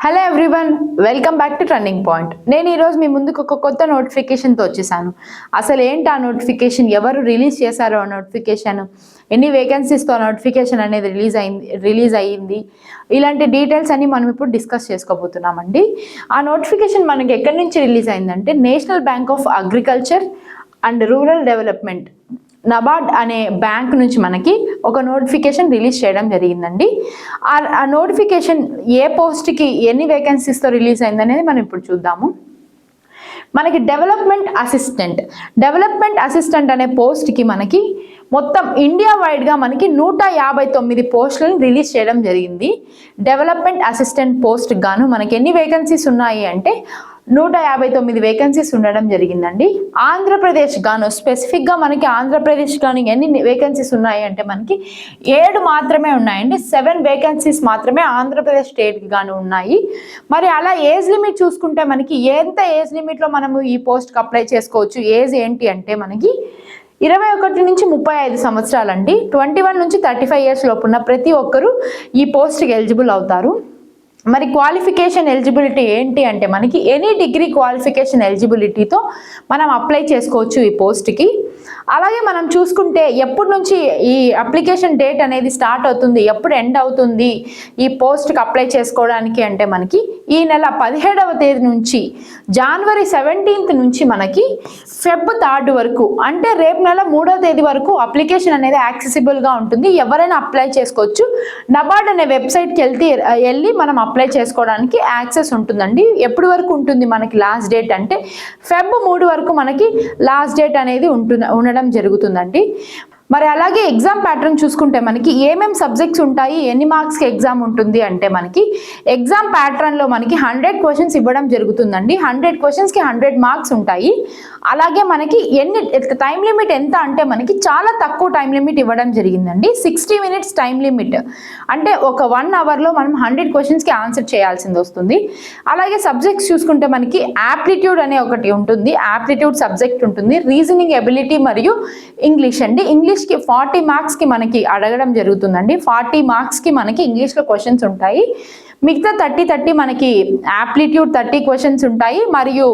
Hello everyone, welcome back to turning point. నేను ఈరోజు మీ ముందుకు ఒక కొత్త నోటిఫికేషన్తో వచ్చేసాను. అసలు ఏంటి ఆ నోటిఫికేషన్, ఎవరు రిలీజ్ చేశారో ఆ నోటిఫికేషన్, ఎన్ని వేకెన్సీస్తో నోటిఫికేషన్ అనేది రిలీజ్ అయ్యింది, ఇలాంటి డీటెయిల్స్ అన్ని మనం ఇప్పుడు డిస్కస్ చేసుకోబోతున్నామండి. ఆ నోటిఫికేషన్ మనకి ఎక్కడి నుంచి రిలీజ్ అయిందంటే national bank of agriculture and rural development, NABARD అనే బ్యాంక్ నుంచి మనకి ఒక నోటిఫికేషన్ రిలీజ్ చేయడం జరిగిందండి. ఆ నోటిఫికేషన్ ఏ పోస్ట్కి ఎన్ని వేకెన్సీస్తో రిలీజ్ అయిందనేది మనం ఇప్పుడు చూద్దాము. మనకి డెవలప్మెంట్ అసిస్టెంట్ అనే పోస్ట్కి మనకి మొత్తం ఇండియా వైడ్గా మనకి 159 పోస్టులను రిలీజ్ చేయడం జరిగింది. డెవలప్మెంట్ అసిస్టెంట్ పోస్ట్కి గాను మనకి ఎన్ని వేకెన్సీస్ ఉన్నాయి అంటే 159 వేకెన్సీస్ ఉండడం జరిగిందండి. ఆంధ్రప్రదేశ్ గాను స్పెసిఫిక్గా మనకి ఆంధ్రప్రదేశ్ గాను ఎన్ని వేకెన్సీస్ ఉన్నాయి అంటే మనకి 7 మాత్రమే ఉన్నాయండి. 7 వేకెన్సీస్ మాత్రమే ఆంధ్రప్రదేశ్ స్టేట్కి గాను ఉన్నాయి. మరి అలా ఏజ్ లిమిట్ చూసుకుంటే మనకి ఎంత ఏజ్ లిమిట్లో మనము ఈ పోస్ట్కి అప్లై చేసుకోవచ్చు, ఏజ్ ఏంటి అంటే మనకి 21 నుంచి 35 సంవత్సరాలండి. 21 నుంచి 35 ఇయర్స్ లోపు ఉన్న ప్రతి ఒక్కరూ ఈ పోస్ట్కి ఎలిజిబుల్ అవుతారు. మరి క్వాలిఫికేషన్ ఎలిజిబిలిటీ ఏంటి అంటే మనకి ఎనీ డిగ్రీ క్వాలిఫికేషన్ ఎలిజిబిలిటీతో మనం అప్లై చేసుకోవచ్చు ఈ పోస్ట్కి. అలాగే మనం చూసుకుంటే ఎప్పటి నుంచి ఈ అప్లికేషన్ డేట్ అనేది స్టార్ట్ అవుతుంది, ఎప్పుడు ఎండ్ అవుతుంది ఈ పోస్ట్కి అప్లై చేసుకోవడానికి అంటే మనకి ఈ నెల 17వ తేదీ నుంచి జనవరి 17th నుంచి మనకి ఫెబ్ 3 వరకు, అంటే రేపు నెల 3వ తేదీ వరకు అప్లికేషన్ అనేది యాక్సెసిబుల్గా ఉంటుంది. ఎవరైనా అప్లై చేసుకోవచ్చు. నబార్డ్ అనే వెబ్సైట్కి వెళ్ళి మనం అప్లై చేసుకోవడానికి యాక్సెస్ ఉంటుందండి. ఎప్పటి వరకు ఉంటుంది మనకి లాస్ట్ డేట్ అంటే ఫెబ్ 3 వరకు మనకి లాస్ట్ డేట్ అనేది ఉండడం జరుగుతుందండి. మరి అలాగే ఎగ్జామ్ ప్యాటర్న్ చూసుకుంటే మనకి ఏమేమి సబ్జెక్ట్స్ ఉంటాయి, ఎన్ని మార్క్స్కి ఎగ్జామ్ ఉంటుంది అంటే మనకి ఎగ్జామ్ ప్యాటర్న్లో మనకి 100 క్వశ్చన్స్ ఇవ్వడం జరుగుతుందండి. 100 క్వశ్చన్స్కి 100 మార్క్స్ ఉంటాయి. అలాగే మనకి టైం లిమిట్ ఎంత అంటే మనకి చాలా తక్కువ టైం లిమిట్ ఇవ్వడం జరిగిందండి. 60 minutes టైం లిమిట్, అంటే ఒక 1 అవర్లో మనం 100 క్వశ్చన్స్కి ఆన్సర్ చేయాల్సింది వస్తుంది. అలాగే సబ్జెక్ట్స్ చూసుకుంటే మనకి యాప్టిట్యూడ్ అనే ఒకటి ఉంటుంది, యాప్టిట్యూడ్ సబ్జెక్ట్ ఉంటుంది, రీజనింగ్ ఎబిలిటీ మరియు ఇంగ్లీష్ అండి. ఇంగ్లీష్కి 40 మార్క్స్కి మనకి అడగడం జరుగుతుందండి. 40 మార్క్స్కి మనకి ఇంగ్లీష్లో క్వశ్చన్స్ ఉంటాయి. మిగతా 30 మనకి యాప్టిట్యూడ్ 30 క్వశ్చన్స్ ఉంటాయి, మరియు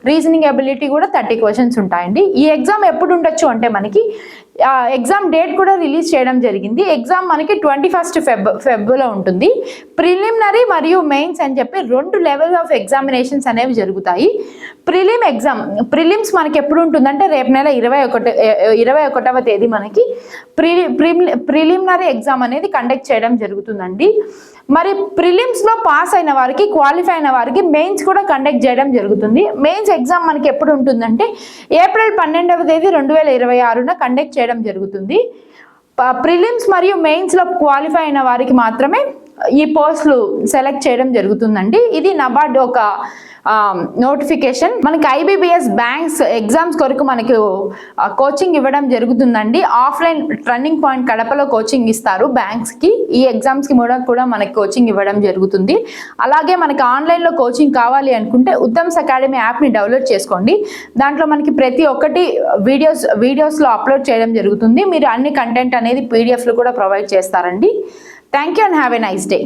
రీజనింగ్ ఎబిలిటీ కూడా 30 క్వశ్చన్స్ ఉంటాయండి. ఈ ఎగ్జామ్ ఎప్పుడు ఉండొచ్చు అంటే మనకి ఎగ్జామ్ డేట్ కూడా రిలీజ్ చేయడం జరిగింది. ఎగ్జామ్ మనకి 21st ఫెబ్లో ఉంటుంది. ప్రిలిమినరీ మరియు మెయిన్స్ అని చెప్పి 2 లెవెల్స్ ఆఫ్ ఎగ్జామినేషన్స్ అనేవి జరుగుతాయి. ప్రిలిమ్స్ మనకి ఎప్పుడు ఉంటుందంటే రేపు నెల 21వ తేదీ మనకి ప్రిలిమినరీ ఎగ్జామ్ అనేది కండక్ట్ చేయడం జరుగుతుందండి. మరి ప్రిలిమ్స్లో పాస్ అయిన వారికి, క్వాలిఫై అయిన వారికి మెయిన్స్ కూడా కండక్ట్ చేయడం జరుగుతుంది. మెయిన్స్ ఎగ్జామ్ మనకి ఎప్పుడు ఉంటుందంటే ఏప్రిల్ 12వ తేదీ 2026 కండక్ట్ చేయడం జరుగుతుంది. ప్రిలిమ్స్ మరియు మెయిన్స్లో క్వాలిఫై అయిన వారికి మాత్రమే ఈ పోస్టులు సెలెక్ట్ చేయడం జరుగుతుందండి. ఇది నబార్డ్ ఒక నోటిఫికేషన్. మనకి ఐబీబీఎస్ బ్యాంక్స్ ఎగ్జామ్స్ కొరకు మనకి కోచింగ్ ఇవ్వడం జరుగుతుందండి. ఆఫ్లైన్ టర్నింగ్ పాయింట్ కడపలో కోచింగ్ ఇస్తారు బ్యాంక్స్కి. ఈ ఎగ్జామ్స్కి కూడా మనకి కోచింగ్ ఇవ్వడం జరుగుతుంది. అలాగే మనకి ఆన్లైన్లో కోచింగ్ కావాలి అనుకుంటే ఉత్తమ్స్ అకాడమీ యాప్ని డౌన్లోడ్ చేసుకోండి. దాంట్లో మనకి ప్రతి ఒక్కటి వీడియోస్లో అప్లోడ్ చేయడం జరుగుతుంది. మీరు అన్ని కంటెంట్ అనేది పీడిఎఫ్లు కూడా ప్రొవైడ్ చేస్తారండి. Thank you and have a nice day.